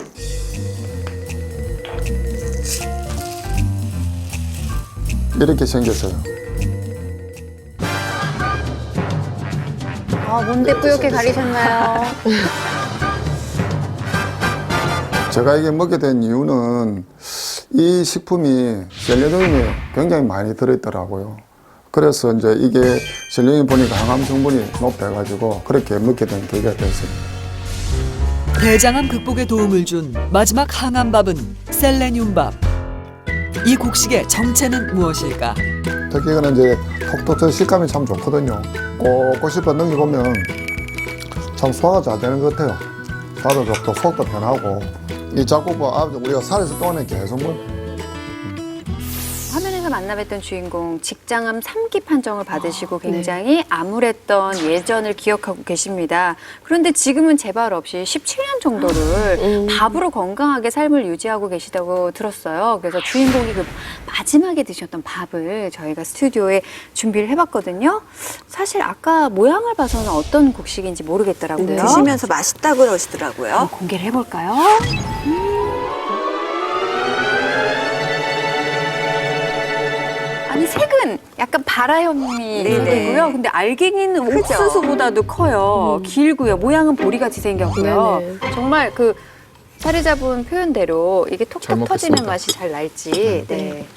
이렇게 생겼어요. 아, 뭔데 뿌옇게 가리셨나요? 제가 이게 먹게 된 이유는 이 식품이 셀레늄이 굉장히 많이 들어있더라고요. 그래서 이제 이게 셀레늄 보니까 항암 성분이 높아가지고 그렇게 먹게 된 계기가 됐습니다. 대장암 극복에 도움을 준 마지막 항암밥은 셀레늄밥. 이 곡식의 정체는 무엇일까? 특히 이거는 이제 톡톡 식감이 참 좋거든요. 꼭꼭 씹어 넘겨보면 참 소화가 잘 되는 것 같아요. 다도 좋고 속도 편하고 이 잡곡밥 우리가 살에서 떠오는 계속 화면에서 만나뵀던 주인공 직장암 3기 판정을 받으시고 굉장히 암울했던 예전을 기억하고 계십니다. 그런데 지금은 재발 없이 17년 정도를 밥으로 건강하게 삶을 유지하고 계시다고 들었어요. 그래서 주인공이 그 마지막에 드셨던 밥을 저희가 스튜디오에 준비를 해봤거든요. 사실 아까 모양을 봐서는 어떤 곡식인지 모르겠더라고요. 드시면서 맛있다고 그러시더라고요. 공개를 해볼까요? 아니 색은 약간 바라현미 되고요. 근데 알갱이는 옥수수보다도 커요. 길고요. 모양은 보리같이 생겼고요. 정말 그 자리 잡은 표현대로 이게 톡톡 터지는 맛이 잘 날지. 네.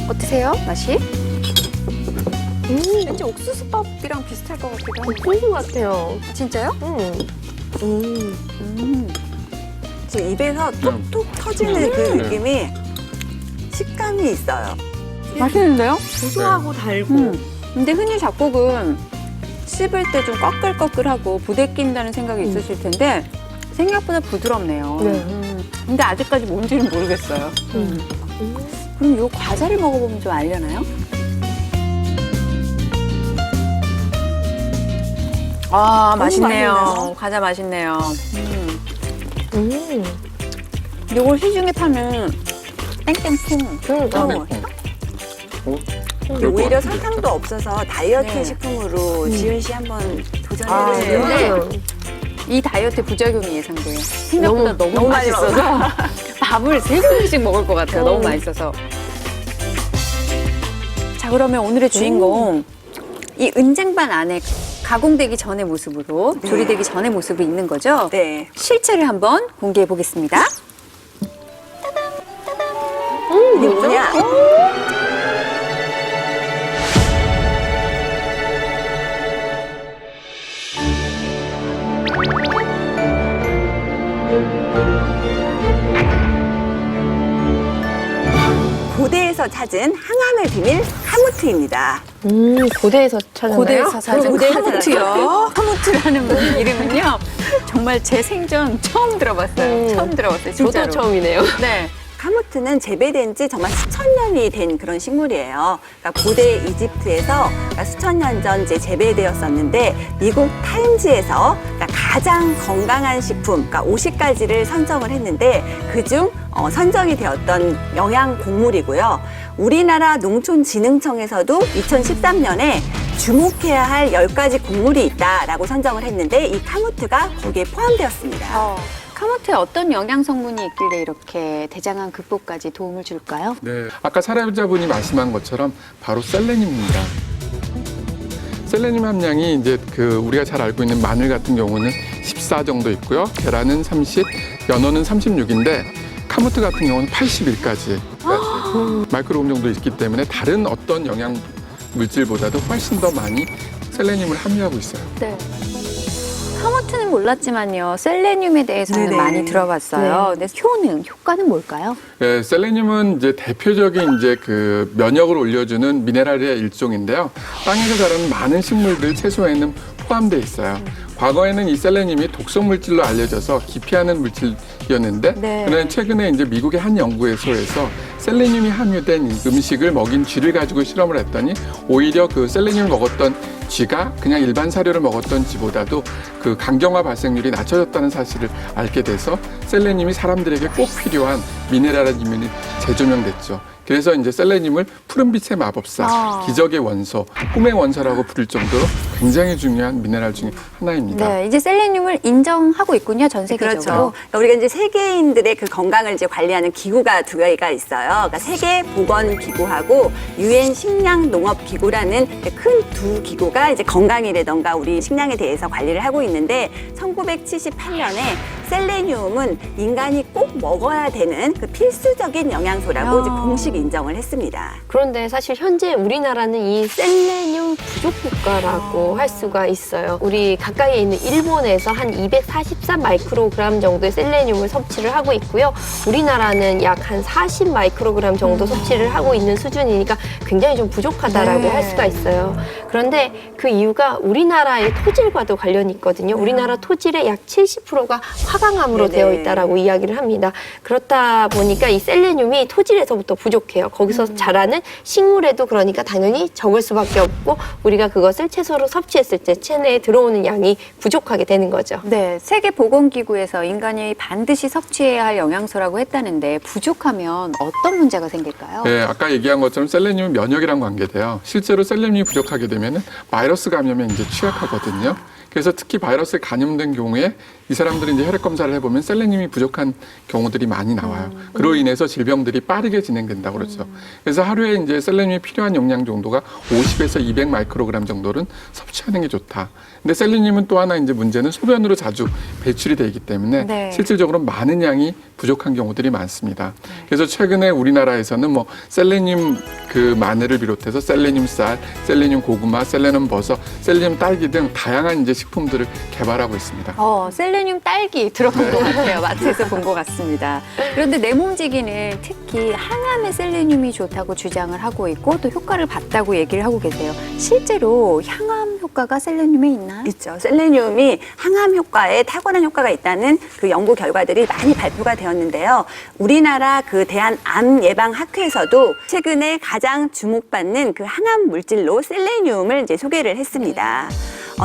어떠세요? 맛이? 왠지 옥수수밥이랑 비슷할 것 같기도 하고. 옥수수 같아요. 진짜요? 지금 입에서 톡톡 터지는 그 느낌이 식감이 있어요. 맛있는데요? 고소하고 달고. 근데 흔히 잡곡은 씹을 때 좀 꺼끌꺼끌하고 부대낀다는 생각이 있으실 텐데 생각보다 부드럽네요. 근데 아직까지 뭔지는 모르겠어요. 그럼 이 과자를 먹어보면 좀 알려나요? 아, 맛있네요. 과자 맛있네요. 이걸 시중에 파는 땡땡풍. 오히려 설탕도 없어서 다이어트 식품으로 지은 씨 한번 도전해보세요. 이 다이어트 부작용이 예상돼요. 생각보다 너무 맛있어서 밥을 3공기씩 먹을 것 같아요. 너무 맛있어서. 자, 그러면 오늘의 주인공 이 은쟁반 안에 가공되기 전의 모습으로 조리되기 전의 모습이 있는 거죠? 네. 실체를 한번 공개해 보겠습니다. 이게 뭐냐? 고대에서 찾은 항암의 비밀 카무트입니다. 고대에서 찾았나요? 고대에서 찾은 고대에서 카무트요. 카무트라는 이름은요. 정말 제 생전 처음 들어봤어요. 처음 들어봤어요. 진짜로. 저도 처음이네요. 네. 카무트는 재배된 지 정말 수천 년이 된 그런 식물이에요. 그러니까 고대 이집트에서 수천 년 전 이제 재배되었었는데 미국 타임지에서 그러니까 가장 건강한 식품, 그러니까 50가지를 선정을 했는데 그중 선정이 되었던 영양 곡물이고요. 우리나라 농촌진흥청에서도 2013년에 주목해야 할 10가지 곡물이 있다라고 선정을 했는데 이 카무트가 거기에 포함되었습니다. 카무트에 어떤 영양 성분이 있길래 이렇게 대장암 극복까지 도움을 줄까요? 네, 아까 사례자분이 말씀한 것처럼 바로 셀레늄입니다. 셀레늄 함량이 이제 우리가 잘 알고 있는 마늘 같은 경우는 14 정도 있고요. 계란은 30, 연어는 36인데 카무트 같은 경우는 81까지. 마이크로그램 정도 있기 때문에 다른 어떤 영양 물질보다도 훨씬 더 많이 셀레늄을 함유하고 있어요. 네. 카모트는 몰랐지만요. 셀레늄에 대해서는 네네. 많이 들어봤어요. 근데 효과는 뭘까요? 네, 셀레늄은 이제 대표적인 이제 그 면역을 올려주는 미네랄의 일종인데요. 땅에서 자라는 많은 식물들, 채소에는 포함되어 있어요. 과거에는 이 셀레늄이 독성 물질로 알려져서 기피하는 물질이었는데, 네. 그러나 최근에 이제 미국의 한 연구소에서 셀레늄이 함유된 음식을 먹인 쥐를 가지고 실험을 했더니 오히려 그 셀레늄을 먹었던 쥐가 그냥 일반 사료를 먹었던 쥐보다도 그 간경화 발생률이 낮춰졌다는 사실을 알게 돼서 셀레늄이 사람들에게 꼭 필요한 미네랄임이 재조명됐죠. 그래서 이제 셀레늄을 푸른빛의 마법사, 기적의 원소, 꿈의 원소라고 부를 정도로 굉장히 중요한 미네랄 중에 하나입니다. 네, 이제 셀레늄을 인정하고 있군요, 전 세계적으로. 그렇죠. 그러니까 우리가 이제 세계인들의 그 건강을 이제 관리하는 기구가 두 개가 있어요. 그러니까 세계보건기구하고 유엔 식량농업기구라는 큰 두 기구가 이제 건강이라던가 우리 식량에 대해서 관리를 하고 있는데 1978년에 셀레늄은 인간이 꼭 먹어야 되는 그 필수적인 영양소라고 이제 공식 인정을 했습니다. 그런데 사실 현재 우리나라는 이 셀레늄 부족 국가라고 할 수가 있어요. 우리 가까이에 있는 일본에서 한 243 마이크로그램 정도의 셀레늄을 섭취를 하고 있고요. 우리나라는 약 한 40 마이크로그램 정도 섭취를 하고 있는 수준이니까 굉장히 좀 부족하다라고 네. 할 수가 있어요. 그런데 그 이유가 우리나라의 토질과도 관련이 있거든요. 우리나라 토질의 약 70%가 화강암으로 네네. 되어 있다라고 이야기를 합니다. 그렇다 보니까 이 셀레늄이 토질에서부터 부족해요. 거기서 자라는 식물에도 그러니까 당연히 적을 수밖에 없고 우리가 그것을 채소로 섭취했을 때 체내에 들어오는 양이 부족하게 되는 거죠. 네, 세계보건기구에서 인간이 반드시 섭취해야 할 영양소라고 했다는데 부족하면 어떤 문제가 생길까요? 네, 아까 얘기한 것처럼 셀레늄은 면역이랑 관계돼요. 실제로 셀레늄이 부족하게 되면 바이러스 감염에 이제 취약하거든요. 그래서 특히 바이러스에 감염된 경우에 이 사람들이 이제 혈액 검사를 해보면 셀레늄이 부족한 경우들이 많이 나와요. 그로 인해서 질병들이 빠르게 진행된다고 그러죠. 그래서 하루에 이제 셀레늄이 필요한 용량 정도가 50에서 200 마이크로그램 정도는 섭취하는 게 좋다. 근데 셀레늄은 또 하나 이제 문제는 소변으로 자주 배출이 되기 때문에 네. 실질적으로 많은 양이 부족한 경우들이 많습니다. 그래서 최근에 우리나라에서는 뭐 셀레늄 그 마늘을 비롯해서 셀레늄 쌀, 셀레늄 고구마, 셀레늄 버섯, 셀레늄 딸기 등 다양한 이제 식품들을 개발하고 있습니다. 셀레늄 딸기 들어본 것 같아요. 마트에서 본 것 같습니다. 그런데 내 몸지기는 특히 항암에 셀레늄이 좋다고 주장을 하고 있고 또 효과를 봤다고 얘기를 하고 계세요. 실제로 항암 효과가 셀레늄에 있나요? 있죠. 셀레늄이 항암 효과에 탁월한 효과가 있다는 그 연구 결과들이 많이 발표가 되었는데요. 우리나라 그 대한암예방학회에서도 최근에 가장 주목받는 그 항암 물질로 셀레늄을 이제 소개를 했습니다.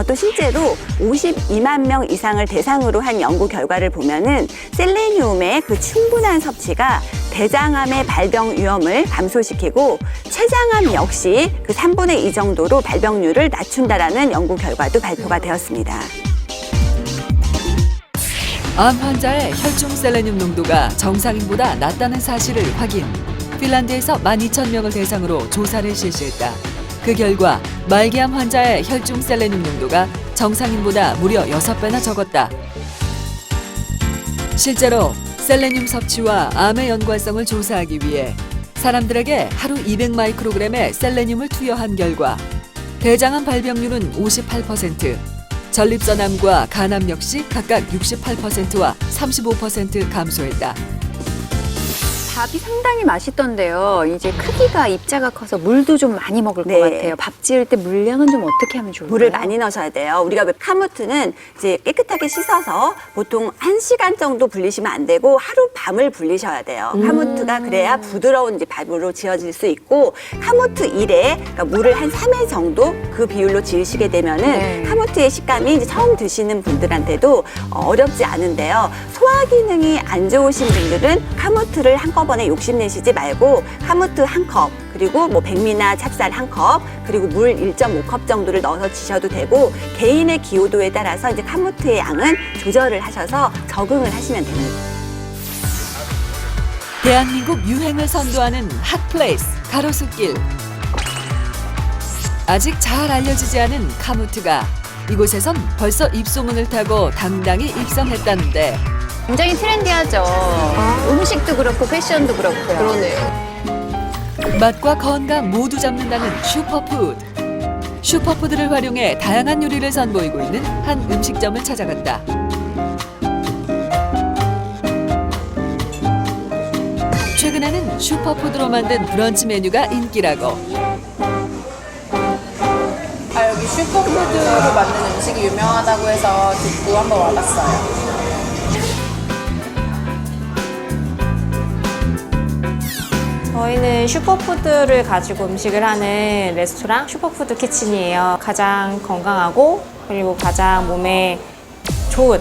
또 실제로 52만 명 이상을 대상으로 한 연구 결과를 보면은 셀레늄의 그 충분한 섭취가 대장암의 발병 위험을 감소시키고 췌장암 역시 그 3분의 2 정도로 발병률을 낮춘다라는 연구 결과도 발표가 되었습니다. 암 환자의 혈중 셀레늄 농도가 정상인보다 낮다는 사실을 확인. 핀란드에서 12,000명을 대상으로 조사를 실시했다. 그 결과 말기암 환자의 혈중 셀레늄 농도가 정상인보다 무려 6배나 적었다. 실제로 셀레늄 섭취와 암의 연관성을 조사하기 위해 사람들에게 하루 200 마이크로그램의 셀레늄을 투여한 결과 대장암 발병률은 58%, 전립선암과 간암 역시 각각 68%와 35% 감소했다. 밥이 상당히 맛있던데요. 이제 크기가 입자가 커서 물도 좀 많이 먹을 것 같아요. 밥 지을 때 물량은 좀 어떻게 하면 좋을까요? 물을 많이 넣으셔야 돼요. 우리가 왜 카무트는 이제 깨끗하게 씻어서 보통 1시간 정도 불리시면 안 되고 하루 밤을 불리셔야 돼요. 카무트가 그래야 부드러운 이제 밥으로 지어질 수 있고 카무트 1에 그러니까 물을 한 3회 정도 그 비율로 지으시게 되면은 카무트의 식감이 이제 처음 드시는 분들한테도 어렵지 않은데요. 소화 기능이 안 좋으신 분들은 카무트를 한꺼번에 욕심내시지 말고 카무트 1컵 그리고 뭐 백미나 찹쌀 1컵 그리고 물 1.5컵 정도를 넣어서 드셔도 되고 개인의 기호도에 따라서 이제 카무트의 양은 조절을 하셔서 적응을 하시면 됩니다. 대한민국 유행을 선도하는 핫플레이스 가로수길. 아직 잘 알려지지 않은 카무트가 이곳에선 벌써 입소문을 타고 당당히 입성했다는데 굉장히 트렌디하죠. 음식도 그렇고 패션도 그렇고요. 그러네요. 맛과 건강 모두 잡는다는 슈퍼푸드. 슈퍼푸드를 활용해 다양한 요리를 선보이고 있는 한 음식점을 찾아간다. 최근에는 슈퍼푸드로 만든 브런치 메뉴가 인기라고. 여기 슈퍼푸드로 만든 음식이 유명하다고 해서 듣고 한번 와봤어요. 저희는 슈퍼푸드를 가지고 음식을 하는 레스토랑 슈퍼푸드 키친이에요. 가장 건강하고 그리고 가장 몸에 좋은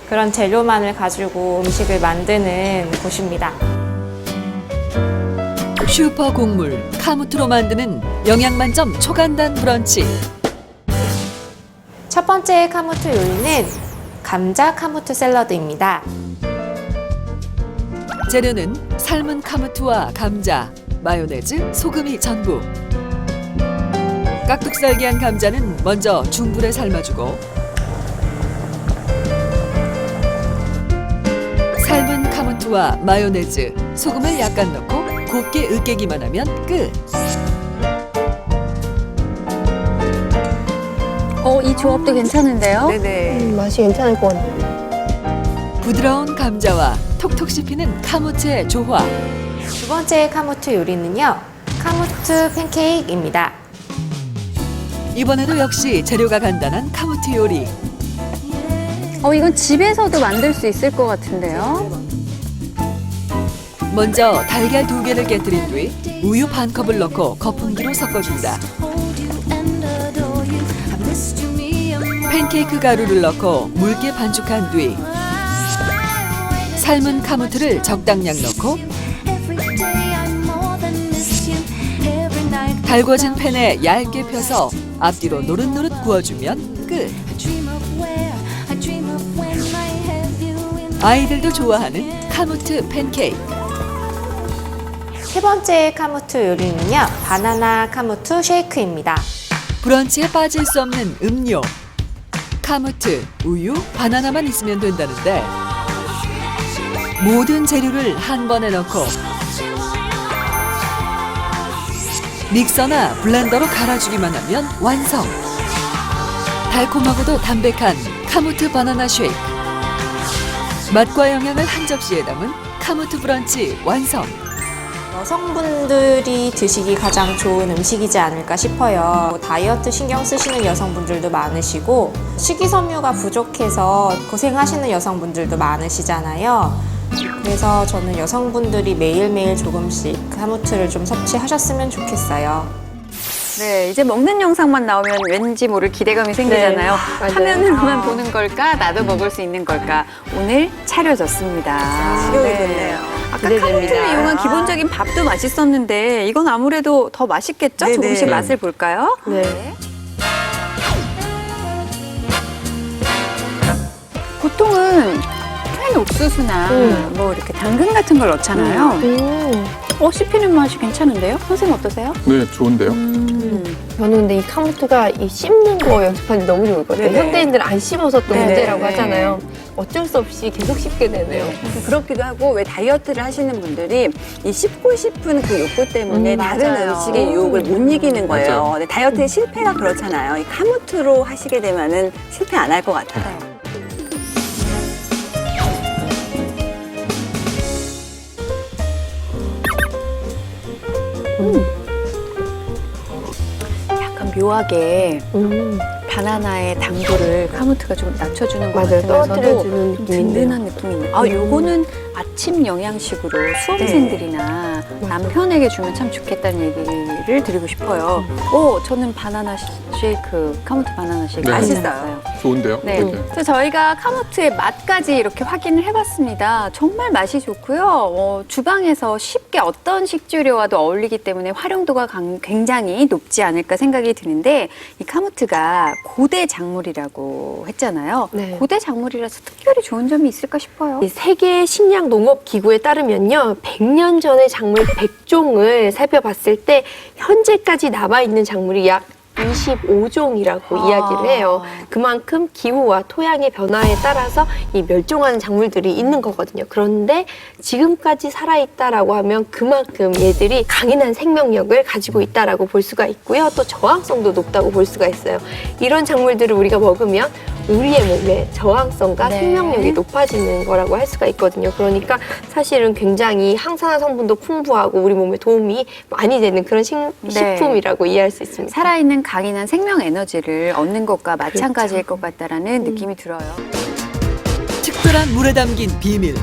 그런 재료만을 가지고 음식을 만드는 곳입니다. 슈퍼 곡물 카무트로 만드는 영양만점 초간단 브런치. 첫 번째 카무트 요리는 감자 카무트 샐러드입니다. 재료는 삶은 카무트와 감자, 마요네즈, 소금이 전부. 깍둑썰기한 감자는 먼저 중불에 삶아주고 삶은 카무트와 마요네즈, 소금을 약간 넣고 곱게 으깨기만 하면 끝. 이 조합도 괜찮은데요? 네네. 맛이 괜찮을 것 같아요. 부드러운 감자와 톡톡 씹히는 카무트의 조화. 두 번째 카무트 요리는요. 카무트 팬케이크입니다. 이번에도 역시 재료가 간단한 카무트 요리. 이건 집에서도 만들 수 있을 것 같은데요? 먼저 달걀 2개를 깨뜨린 뒤 우유 반 컵을 넣고 거품기로 섞어준다. 팬케이크 가루를 넣고 묽게 반죽한 뒤 삶은 카무트를 적당량 넣고 달궈진 팬에 얇게 펴서 앞뒤로 노릇노릇 구워주면 끝. 아이들도 좋아하는 카무트 팬케이크. 세 번째 카무트 요리는요. 바나나 카무트 쉐이크입니다. 브런치에 빠질 수 없는 음료. 카무트, 우유, 바나나만 있으면 된다는데 모든 재료를 한 번에 넣고 믹서나 블렌더로 갈아주기만 하면 완성. 달콤하고도 담백한 카무트 바나나 쉐이크. 맛과 영양을 한 접시에 담은 카무트 브런치 완성. 여성분들이 드시기 가장 좋은 음식이지 않을까 싶어요. 다이어트 신경 쓰시는 여성분들도 많으시고 식이섬유가 부족해서 고생하시는 여성분들도 많으시잖아요. 그래서 저는 여성분들이 매일매일 조금씩 카무트를 좀 섭취하셨으면 좋겠어요. 네, 이제 먹는 영상만 나오면 왠지 모를 기대감이 생기잖아요. 맞아요. 화면으로만 보는 걸까? 나도 먹을 수 있는 걸까? 오늘 차려졌습니다. 식욕이 됐네요. 아까 기대됩니다. 카무트를 이용한 기본적인 밥도 맛있었는데 이건 아무래도 더 맛있겠죠? 네네. 조금씩 맛을 볼까요? 네. 보통은 캔 옥수수나 뭐 이렇게 당근 같은 걸 넣잖아요. 씹히는 맛이 괜찮은데요? 선생님 어떠세요? 네, 좋은데요. 저는 근데 이 카무트가 이 씹는 거 연습하는 데 너무 좋을 것 같아요. 네네. 현대인들은 안 씹어서 또 네네. 문제라고 하잖아요. 어쩔 수 없이 계속 씹게 되네요. 그렇기도 하고 왜 다이어트를 하시는 분들이 이 씹고 싶은 그 욕구 때문에 다른 맞아요. 음식의 유혹을 못 이기는 거예요. 맞아요. 근데 다이어트의 실패가 그렇잖아요. 이 카무트로 하시게 되면은 실패 안 할 것 같아요. 약간 묘하게 바나나의 당도를 카무트가 좀 낮춰주는 것 맞아요. 같으면서도 떨어뜨려주는 좀 느낌이 있네요. 든든한 느낌이 있네요. 요거는 아침 영양식으로 수험생들이나 남편에게 주면 참 좋겠다는 얘기를 드리고 싶어요. 저는 바나나 쉐이크, 카무트 바나나 쉐이크 네. 맛있어요. 좋은데요. 네. 그래서 저희가 카무트의 맛까지 이렇게 확인을 해봤습니다. 정말 맛이 좋고요. 주방에서 쉽게 어떤 식재료와도 어울리기 때문에 활용도가 굉장히 높지 않을까 생각이 드는데 이 카무트가 고대 작물이라고 했잖아요. 네. 고대 작물이라서 특별히 좋은 점이 있을까 싶어요. 이 세계 식량 농업 기구에 따르면요. 100년 전의 작물 100종을 살펴봤을 때 현재까지 남아 있는 작물이 약 25종이라고 이야기를 해요. 그만큼 기후와 토양의 변화에 따라서 이 멸종하는 작물들이 있는 거거든요. 그런데 지금까지 살아있다라고 하면 그만큼 얘들이 강인한 생명력을 가지고 있다라고 볼 수가 있고요. 또 저항성도 높다고 볼 수가 있어요. 이런 작물들을 우리가 먹으면 우리의 몸의 저항성과 생명력이 높아지는 거라고 할 수가 있거든요. 그러니까 사실은 굉장히 항산화 성분도 풍부하고 우리 몸에 도움이 많이 되는 그런 식품이라고 이해할 수 있습니다. 살아있는 강인한 생명 에너지를 얻는 것과 마찬가지일 것 같다라는 느낌이 들어요. 특별한 물에 담긴 비밀.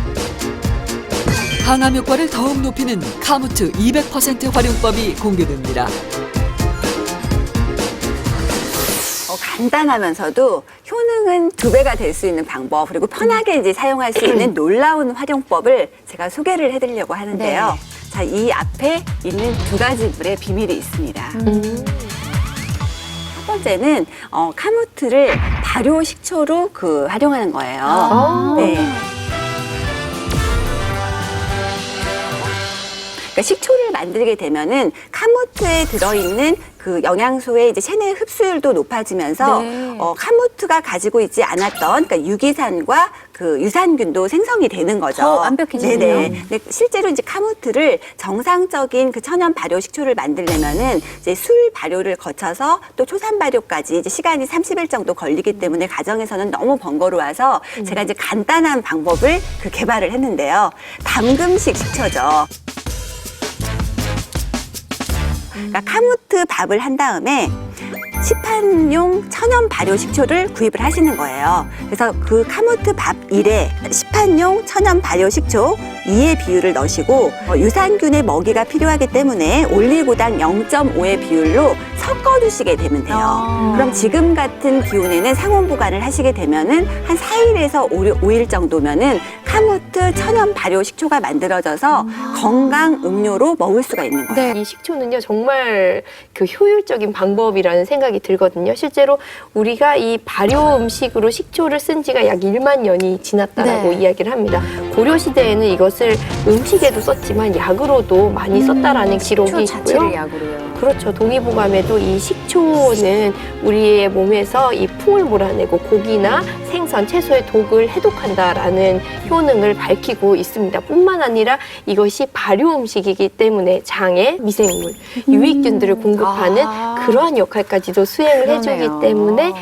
항암 효과를 더욱 높이는 카무트 200% 활용법이 공개됩니다. 간단하면서도 효능은 2배가 될 수 있는 방법, 그리고 편하게 이제 사용할 수 있는 놀라운 활용법을 제가 소개를 해드리려고 하는데요. 자, 이 앞에 있는 2가지 물의 비밀이 있습니다. 첫 번째는 카무트를 발효 식초로 활용하는 거예요. 네. 그러니까 식초를 만들게 되면은 카무트에 들어있는 그 영양소의 이제 체내 흡수율도 높아지면서 카무트가 가지고 있지 않았던 그러니까 유기산과 그 유산균도 생성이 되는 거죠. 더 완벽해지네요. 네네. 근데 실제로 이제 카무트를 정상적인 그 천연 발효 식초를 만들려면은 이제 술 발효를 거쳐서 또 초산 발효까지 이제 시간이 30일 정도 걸리기 때문에 가정에서는 너무 번거로워서 제가 이제 간단한 방법을 개발을 했는데요. 담금식 식초죠. 그러니까 카무트 밥을 한 다음에 시판용 천연 발효 식초를 구입을 하시는 거예요. 그래서 그 카무트 밥 1에 시판용 천연 발효 식초 2의 비율을 넣으시고 유산균의 먹이가 필요하기 때문에 올리고당 0.5의 비율로 섞어주시게 되면 돼요. 그럼 지금 같은 기온에는 상온 보관을 하시게 되면은 한 4일에서 5일 정도면은 카무트 천연 발효 식초가 만들어져서 건강 음료로 먹을 수가 있는 거예요. 이 식초는요 정말 그 효율적인 방법이라는 생각이 들거든요. 실제로 우리가 이 발효 음식으로 식초를 쓴 지가 약 1만 년이 지났다라고 이야기를 합니다. 고려 시대에는 이것을 음식에도 썼지만 약으로도 많이 썼다라는 기록이 식초 있고요. 자체를 약으로요. 그렇죠. 동의보감에도 이 식초는 우리의 몸에서 이 풍을 몰아내고 고기나 생선, 채소의 독을 해독한다라는 효능을 밝히고 있습니다. 뿐만 아니라 이것이 발효 음식이기 때문에 장에 미생물, 유익균들을 공급하는 그러한 역할까지도 수행을 해주기 때문에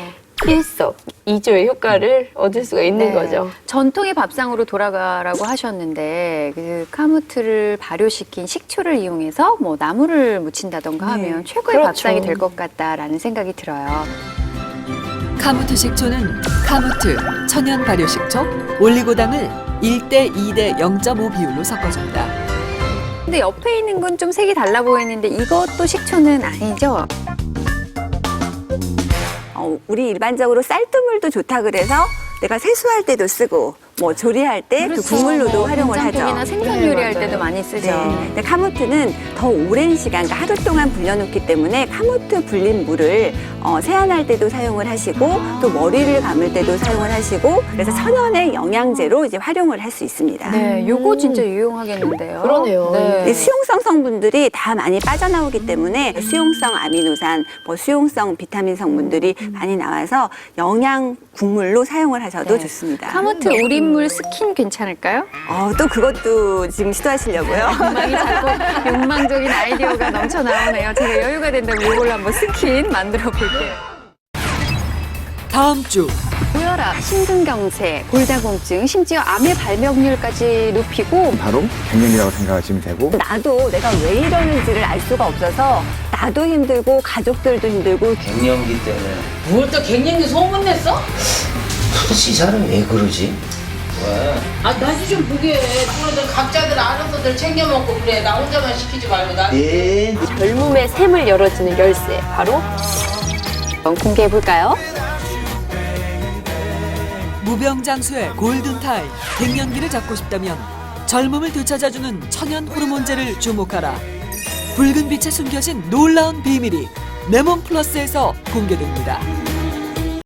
일석이조의 효과를 얻을 수가 있는 거죠. 전통의 밥상으로 돌아가라고 하셨는데 그 카무트를 발효시킨 식초를 이용해서 뭐 나물을 무친다던가 하면 최고의 밥상이 될 것 같다라는 생각이 들어요. 카무트 식초는 카무트, 천연 발효 식초, 올리고당을 1대 2대 0.5 비율로 섞어준다. 근데 옆에 있는 건 좀 색이 달라 보이는데 이것도 식초는 아니죠? 우리 일반적으로 쌀뜨물도 좋다 그래서 내가 세수할 때도 쓰고 뭐 조리할 때 그 국물로도 활용을 하죠. 된장국이나 생선 요리할 때도 많이 쓰죠. 근데 카무트는 더 오랜 시간, 그러니까 하루 동안 불려놓기 때문에 카무트 불린 물을 세안할 때도 사용을 하시고 또 머리를 감을 때도 사용을 하시고 그래서 천연의 영양제로 이제 활용을 할 수 있습니다. 네, 요거 진짜 유용하겠는데요. 그러네요. 네. 수용성 성분들이 다 많이 빠져나오기 때문에 수용성 아미노산, 뭐 수용성 비타민 성분들이 많이 나와서 영양 국물로 사용을 하셔도 좋습니다. 카무트 우린물 스킨 괜찮을까요? 또 그것도 지금 시도하시려고요? 자꾸 욕망적인 아이디어가 넘쳐 나오네요. 제가 여유가 된다면 이걸로 한번 스킨 만들어 볼게요. 다음 주 고혈압, 심근경색, 골다공증, 심지어 암의 발병률까지 높이고 바로 갱년이라고 생각하시면 되고 나도 내가 왜 이러는지를 알 수가 없어서 나도 힘들고 가족들도 힘들고 갱년기 때문에 뭘 또 갱년기 소문냈어? 도대체 이 사람이 왜 그러지? 왜? 아, 나도 좀 보게. 그러들 각자들 알아서들 챙겨 먹고 그래. 나 혼자만 시키지 말고 나. 네. 젊음의 샘을 열어주는 열쇠, 바로 공개해 볼까요? 무병장수의 골든타임, 갱년기를 잡고 싶다면 젊음을 되찾아주는 천연 호르몬제를 주목하라. 붉은 빛에 숨겨진 놀라운 비밀이 네몬 플러스에서 공개됩니다.